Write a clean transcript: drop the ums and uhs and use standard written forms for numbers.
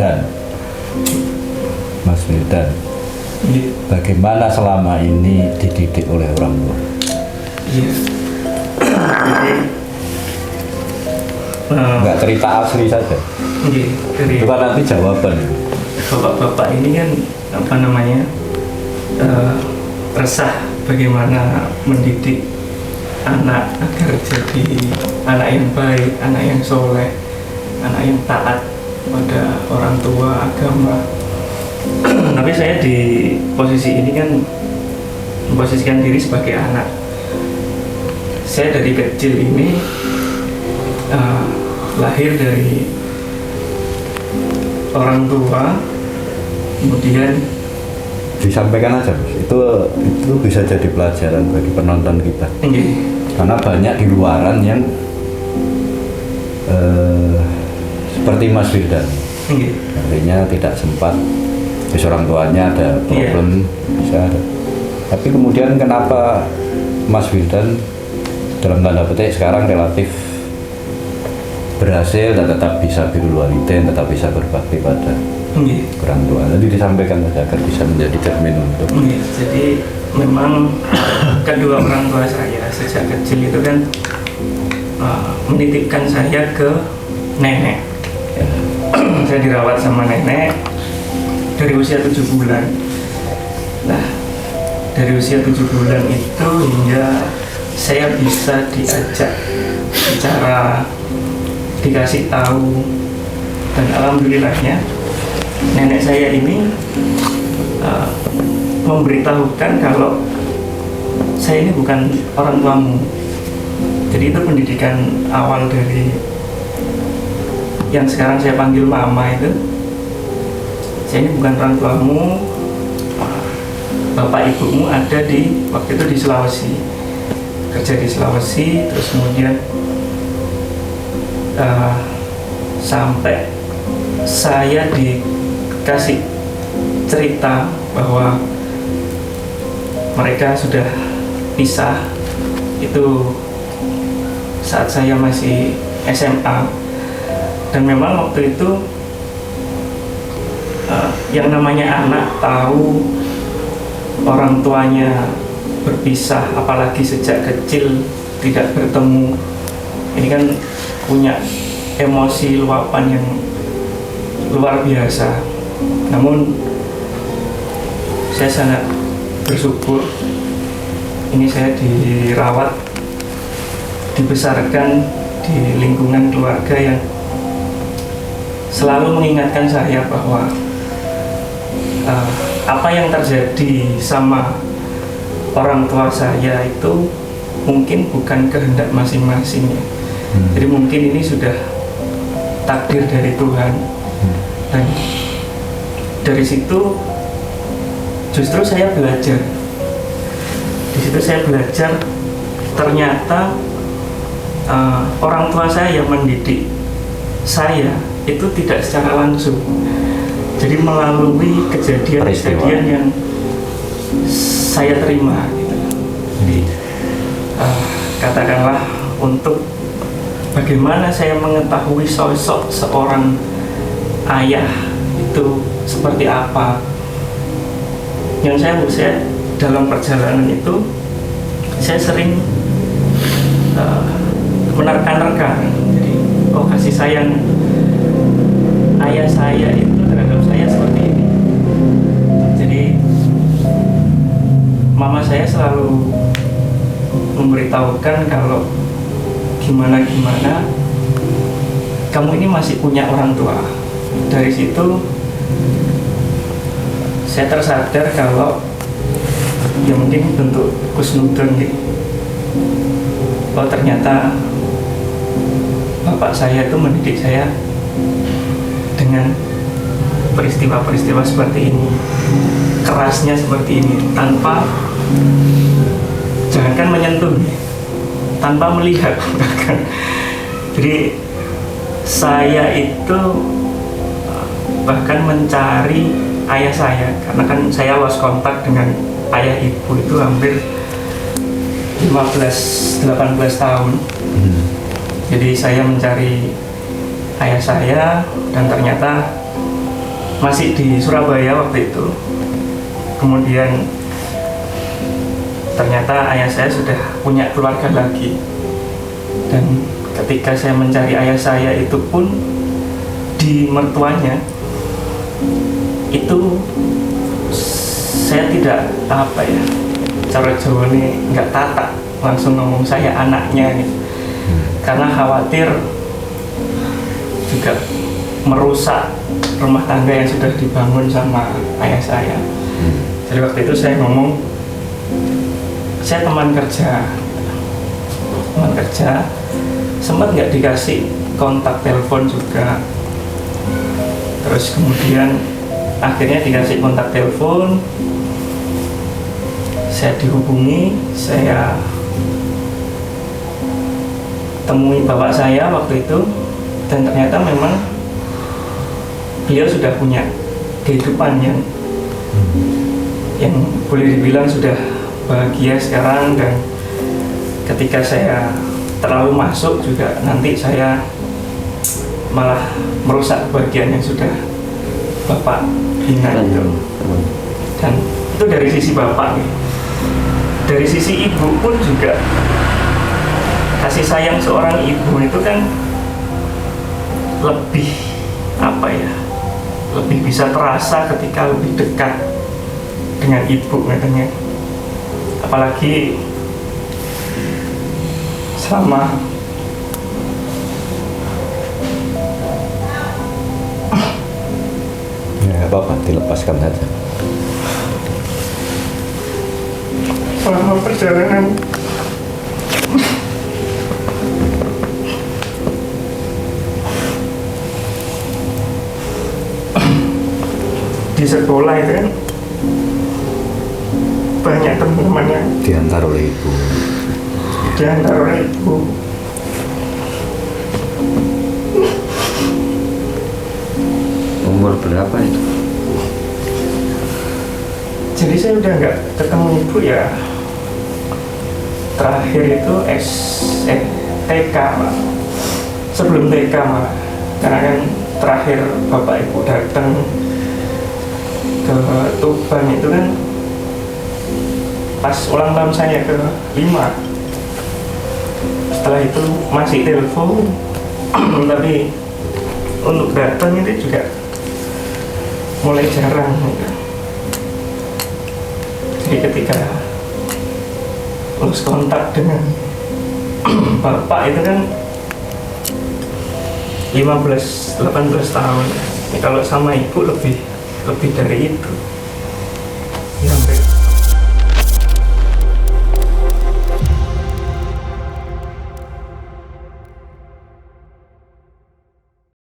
Wildan. Mas Wildan, bagaimana selama ini dididik oleh orang tua? Iya. Nggak cerita asli saja. Itu kan nanti jawaban. Bapak-bapak ini kan apa namanya resah bagaimana mendidik anak agar jadi anak yang baik, anak yang soleh, anak yang taat pada orang tua, agama. Tapi saya di posisi ini kan memposisikan diri sebagai anak. Saya dari kecil ini lahir dari orang tua, kemudian disampaikan aja, Mas. Itu bisa jadi pelajaran bagi penonton kita. Karena banyak di luaran yang seperti Mas Wildan, artinya tidak sempat, orang tuanya ada problem, bisa ada. Tapi kemudian kenapa Mas Wildan dalam tanda petik sekarang relatif berhasil dan tetap bisa birrul walidain, tetap bisa berbakti pada orang tua. Jadi disampaikan saja agar bisa menjadi cermin untuk. Jadi memang kedua orang tua saya sejak kecil itu kan menitipkan saya ke nenek. Saya dirawat sama nenek dari usia 7 bulan. Nah, dari usia 7 bulan itu hingga saya bisa diajak bicara, dikasih tahu, dan alhamdulillahnya nenek saya ini memberitahukan kalau saya ini bukan orang tuamu. Jadi itu pendidikan awal dari yang sekarang saya panggil mama itu. Saya ini bukan orang tuamu, bapak ibumu ada di waktu itu di Sulawesi, kerja di Sulawesi, terus kemudian sampai saya dikasih cerita bahwa mereka sudah pisah itu saat saya masih SMA. Dan memang waktu itu yang namanya anak tahu orang tuanya berpisah, apalagi sejak kecil tidak bertemu, ini kan punya emosi luapan yang luar biasa. Namun saya sangat bersyukur ini saya dirawat, dibesarkan di lingkungan keluarga yang selalu mengingatkan saya bahwa apa yang terjadi sama orang tua saya itu mungkin bukan kehendak masing-masing. Jadi mungkin ini sudah takdir dari Tuhan. Dan dari situ justru saya belajar. Di situ saya belajar ternyata orang tua saya yang mendidik saya itu tidak secara langsung. Jadi melalui kejadian-kejadian yang saya terima gitu. Jadi katakanlah untuk bagaimana saya mengetahui sosok seorang ayah itu seperti apa. Yang saya dalam perjalanan itu saya sering menerka-nerka. Jadi kasih sayang ayah saya itu terhadap saya seperti ini. Jadi mama saya selalu memberitahukan kalau gimana kamu ini masih punya orang tua. Dari situ saya tersadar kalau ya mungkin bentuk kusnudon gitu. Oh ternyata bapak saya itu mendidik saya dengan peristiwa-peristiwa seperti ini, kerasnya seperti ini, tanpa jangankan menyentuh, tanpa melihat bahkan. Jadi saya itu bahkan mencari ayah saya, karena kan saya lost kontak dengan ayah ibu itu hampir 15-18 tahun. Jadi saya mencari ayah saya dan ternyata masih di Surabaya waktu itu. Kemudian ternyata ayah saya sudah punya keluarga lagi, dan ketika saya mencari ayah saya itu pun di mertuanya itu saya tidak apa ya, cara Jawa ini nggak tatak langsung ngomong saya anaknya gitu. Karena khawatir juga merusak rumah tangga yang sudah dibangun sama ayah saya. Jadi waktu itu saya ngomong, saya teman kerja, sempat nggak dikasih kontak telepon juga. Terus kemudian akhirnya dikasih kontak telepon, saya dihubungi, saya temui bapak saya waktu itu, dan ternyata memang beliau sudah punya kehidupan yang boleh dibilang sudah bahagia sekarang. Dan ketika saya terlalu masuk juga, nanti saya malah merusak kebahagiaan yang sudah bapak bina itu. Dan itu dari sisi bapak. Dari sisi ibu pun juga, kasih sayang seorang ibu itu kan lebih apa ya, lebih bisa terasa ketika lebih dekat dengan ibu katanya. Apalagi selama ya apa-apa, dilepaskan saja. Selama perjalanan di sekolah itu kan banyak teman-teman yang Diantar oleh ibu. Umur berapa itu? Jadi saya udah nggak ketemu ibu ya, terakhir itu TK Pak. Sebelum TK malah, karena kan terakhir bapak ibu datang ke Tuban itu kan pas ulang tahun saya ke-5. Setelah itu masih telepon tapi untuk datang itu juga mulai jarang gitu. Jadi ketika lost kontak dengan bapak itu kan 15-18 tahun. Kalau sama ibu lebih dari itu.